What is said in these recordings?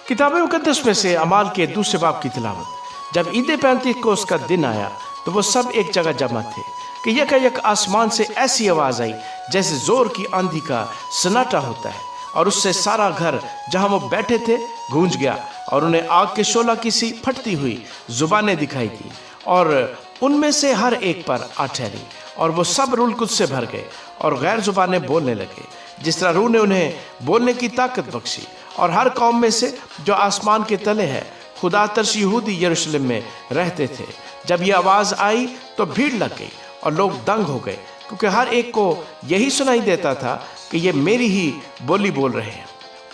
किताब मुकद्दस में से अमाल के दूसरे बाब की तिलावत। जब ईद पेंतीकोस का दिन आया तो वो सब एक जगह जमा थे कि यकायक आसमान से ऐसी आवाज आई जैसे जोर की आंधी का सन्नाटा होता है, और उससे सारा घर जहां वो बैठे थे गूंज गया, और उन्हें आग के शोला की सी फटती हुई जुबानें दिखाई दी, और उनमें से हर एक पर आ ठहरी, और वो सब रूह कुद्स से भर गए और गैर जुबानें बोलने लगे, जिस तरह रूह ने उन्हें बोलने की ताकत बख्शी। और हर कौम में से जो आसमान के तले है खुदा तरश यहूदी यरूशलेम में रहते थे। जब ये आवाज़ आई तो भीड़ लग गई और लोग दंग हो गए, क्योंकि हर एक को यही सुनाई देता था कि ये मेरी ही बोली बोल रहे हैं।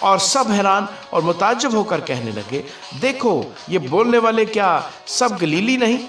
और सब हैरान और मुताज्जब होकर कहने लगे, देखो ये बोलने वाले क्या सब गलीली नहीं?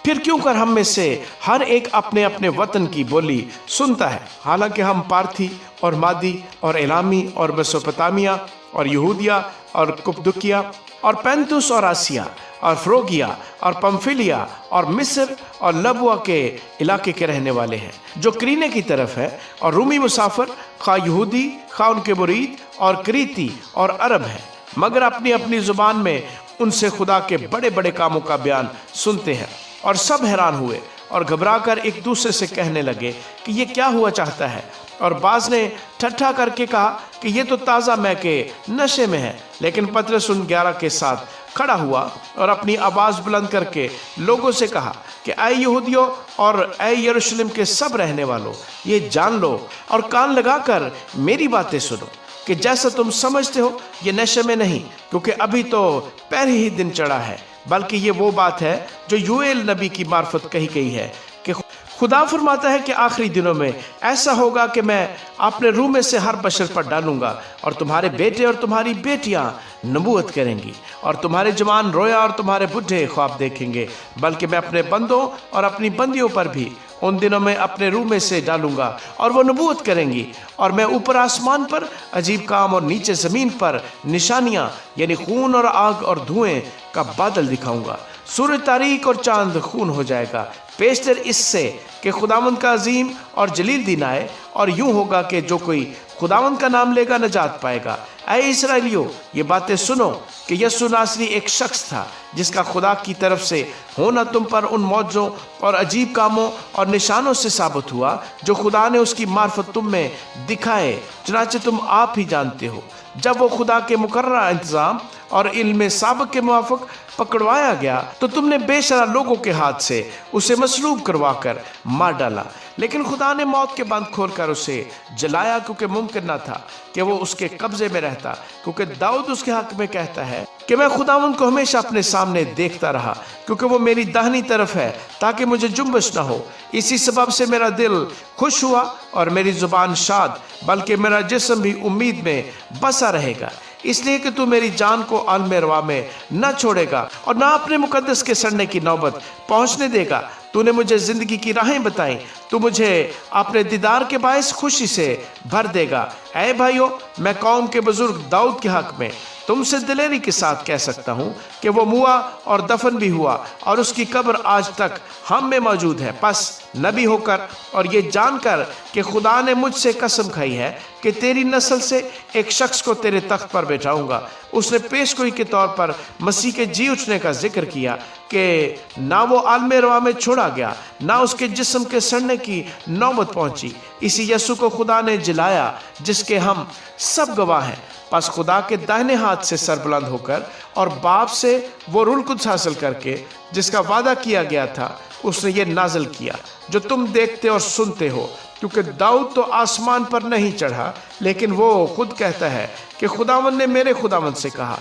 फिर क्यों कर हम में से हर एक अपने अपने वतन की बोली सुनता है? हालांकि हम पार्थी और मादी और एलामी और मेसोपोटामिया और यहूदिया और कुप्दुकिया और पैंतुस और आसिया और फ्रोगिया और पंफिलिया और मिस्र और लबुआ के इलाके के रहने वाले हैं, जो क्रीने की तरफ है, और रूमी मुसाफिर खा यहूदी खा उनके मुरीद और क्रीती और अरब है, मगर अपनी अपनी जुबान में उनसे खुदा के बड़े बड़े कामों का बयान सुनते हैं। और सब हैरान हुए और घबराकर एक दूसरे से कहने लगे कि ये क्या हुआ चाहता है। और बाज ने ठट्ठा करके कहा कि ये तो ताज़ा मै के नशे में है। लेकिन पतरस उन 11 के साथ खड़ा हुआ और अपनी आवाज़ बुलंद करके लोगों से कहा कि ऐ यहूदियों और ऐ यरूशलेम के सब रहने वालों, ये जान लो और कान लगाकर मेरी बातें सुनो कि जैसा तुम समझते हो ये नशे में नहीं, क्योंकि अभी तो पहले ही दिन चढ़ा है, बल्कि ये वो बात है जो यूएल नबी की मार्फत कही गई है कि खुदा फरमाता है कि आखिरी दिनों में ऐसा होगा कि मैं अपने रूह में से हर बशर पर डालूंगा, और तुम्हारे बेटे और तुम्हारी बेटियां नबूवत करेंगी, और तुम्हारे जवान रोया और तुम्हारे बुढ़े ख्वाब देखेंगे, बल्कि मैं अपने बंदों और अपनी बंदियों पर भी उन दिनों में अपने रूह में से डालूंगा और वो नबूवत करेंगी। और मैं ऊपर आसमान पर अजीब काम और नीचे ज़मीन पर निशानियां यानी खून और आग और धुएं का बादल दिखाऊंगा। सूर्य तारीक और चांद खून हो जाएगा, पेशतर इससे कि खुदावंद का अजीम और जलील दिन आए, और यूं होगा कि जो कोई खुदावंद का नाम लेगा नजात पाएगा। ऐ इस्राएलियों, ये बातें सुनो कि यीशु नासरी एक शख्स था जिसका खुदा की तरफ से होना तुम पर उन मौजों और अजीब कामों और निशानों से साबित हुआ जो खुदा ने उसकी मार्फत तुम में दिखाए, चनाचे तुम आप ही जानते हो। जब वो खुदा के मुकर्रर इंतजाम और इल्म साबिक के मुआफिक पकड़वाया गया तो तुमने बेशरा लोगों के हाथ से उसे मसलूब करवा कर मार डाला, लेकिन खुदा ने मौत के बंद खोलकर उसे जलाया, क्योंकि मुमकिन न था कि वो उसके कब्जे में रहता, क्योंकि दाऊद उसके हक में कहता है कि मैं खुदावंद को हमेशा अपने सामने देखता रहा, क्योंकि वो मेरी दाहिनी तरफ है ताकि मुझे जुम्बश न हो। इसी सबब से मेरा दिल खुश हुआ और मेरी जुबान शाद, बल्कि मेरा जिस्म भी उम्मीद में बसा रहेगा, इसलिए कि तू मेरी जान को आलम रवा में न छोड़ेगा और न अपने मुकद्दस के सड़ने की नौबत पहुंचने देगा। तूने मुझे जिंदगी की राहें बताई, तू मुझे अपने दीदार के बायस खुशी से भर देगा। ऐ भाइयों, मैं कौम के बुजुर्ग दाऊद के हक में तुमसे दिलेरी के साथ कह सकता हूँ कि वो मुआ और दफन भी हुआ, और उसकी कब्र आज तक हम में मौजूद है। बस नबी होकर और ये जानकर कि खुदा ने मुझसे कसम खाई है कि तेरी नस्ल से एक शख्स को तेरे तख्त पर बैठाऊंगा। उसने पेशगोई के तौर पर मसीह के जी उठने का जिक्र किया कि ना वो आलम रवा में छोड़ा गया, ना उसके जिस्म के सड़ने की नौबत पहुंची। इसी यीशु को खुदा ने जिलाया जिसके हम सब गवाह हैं। बस खुदा के दाहिने हाथ से सरबुलंद होकर और बाप से वो रूह कुद्स हासिल करके जिसका वादा किया गया था, उसने ये नाजिल किया जो तुम देखते और सुनते हो। क्योंकि दाऊद तो आसमान पर नहीं चढ़ा, लेकिन वो खुद कहता है कि खुदावंद ने मेरे खुदावंद से कहा,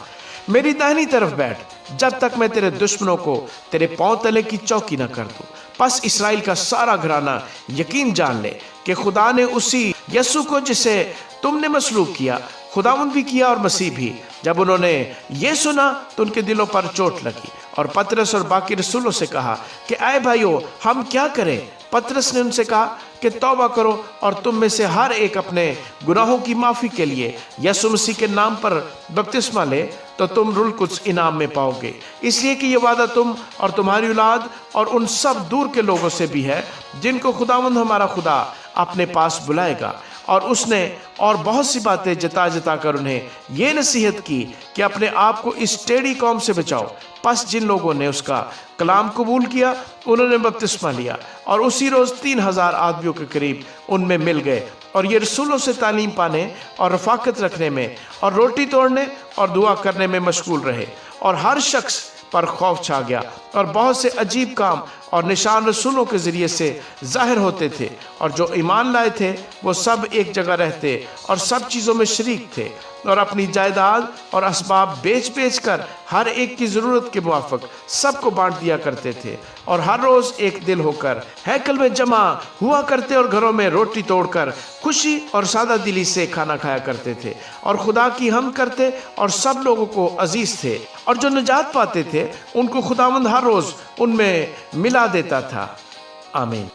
मेरी दाहिनी तरफ बैठ जब तक मैं तेरे दुश्मनों को तेरे पांव तले की चौकी न कर दूं। बस इसराइल का सारा घराना यकीन जान ले कि खुदा ने उसी यीशु को जिसे तुमने मसलूब किया, खुदावंद भी किया और मसीह भी। जब उन्होंने ये सुना तो उनके दिलों पर चोट लगी, और पतरस और बाकी रसूलों से कहा कि ऐ भाइयों, हम क्या करें? पतरस ने उनसे कहा कि तौबा करो और तुम में से हर एक अपने गुनाहों की माफ़ी के लिए यीशु मसीह के नाम पर बपतिस्मा ले, तो तुम रूह कुद्स इनाम में पाओगे। इसलिए कि ये वादा तुम और तुम्हारी औलाद और उन सब दूर के लोगों से भी है जिनको खुदावंद हमारा खुदा अपने पास बुलाएगा, اور اس نے اور بہت سی باتیں جتا جتا کر انہیں یہ نصیحت کی کہ اپنے آپ کو اس ٹیڑھی قوم سے بچاؤ۔ پس جن لوگوں نے اس کا کلام قبول کیا انہوں نے بپتسمہ لیا، اور اسی روز 3000 آدمیوں کے قریب ان میں مل گئے، اور یہ رسولوں سے تعلیم پانے اور رفاقت رکھنے میں اور روٹی توڑنے اور دعا کرنے میں مشغول رہے، اور ہر شخص پر خوف چھا گیا، اور بہت سے عجیب کام اور نشان رسولوں کے ذریعے سے ظاہر ہوتے تھے، اور جو ایمان لائے تھے وہ سب ایک جگہ رہتے اور سب چیزوں میں شریک تھے، اور اپنی جائیداد اور اسباب بیچ بیچ کر ہر ایک کی ضرورت کے موافق سب کو بانٹ دیا کرتے تھے، اور ہر روز ایک دل ہو کر ہیکل میں جمع ہوا کرتے اور گھروں میں روٹی توڑ کر خوشی اور سادہ دلی سے کھانا کھایا کرتے تھے، اور خدا کی حمد کرتے اور سب لوگوں کو عزیز تھے، اور جو نجات پاتے تھے ان کو خداوند ہر روز ان میں ملا دیتا تھا۔ آمین۔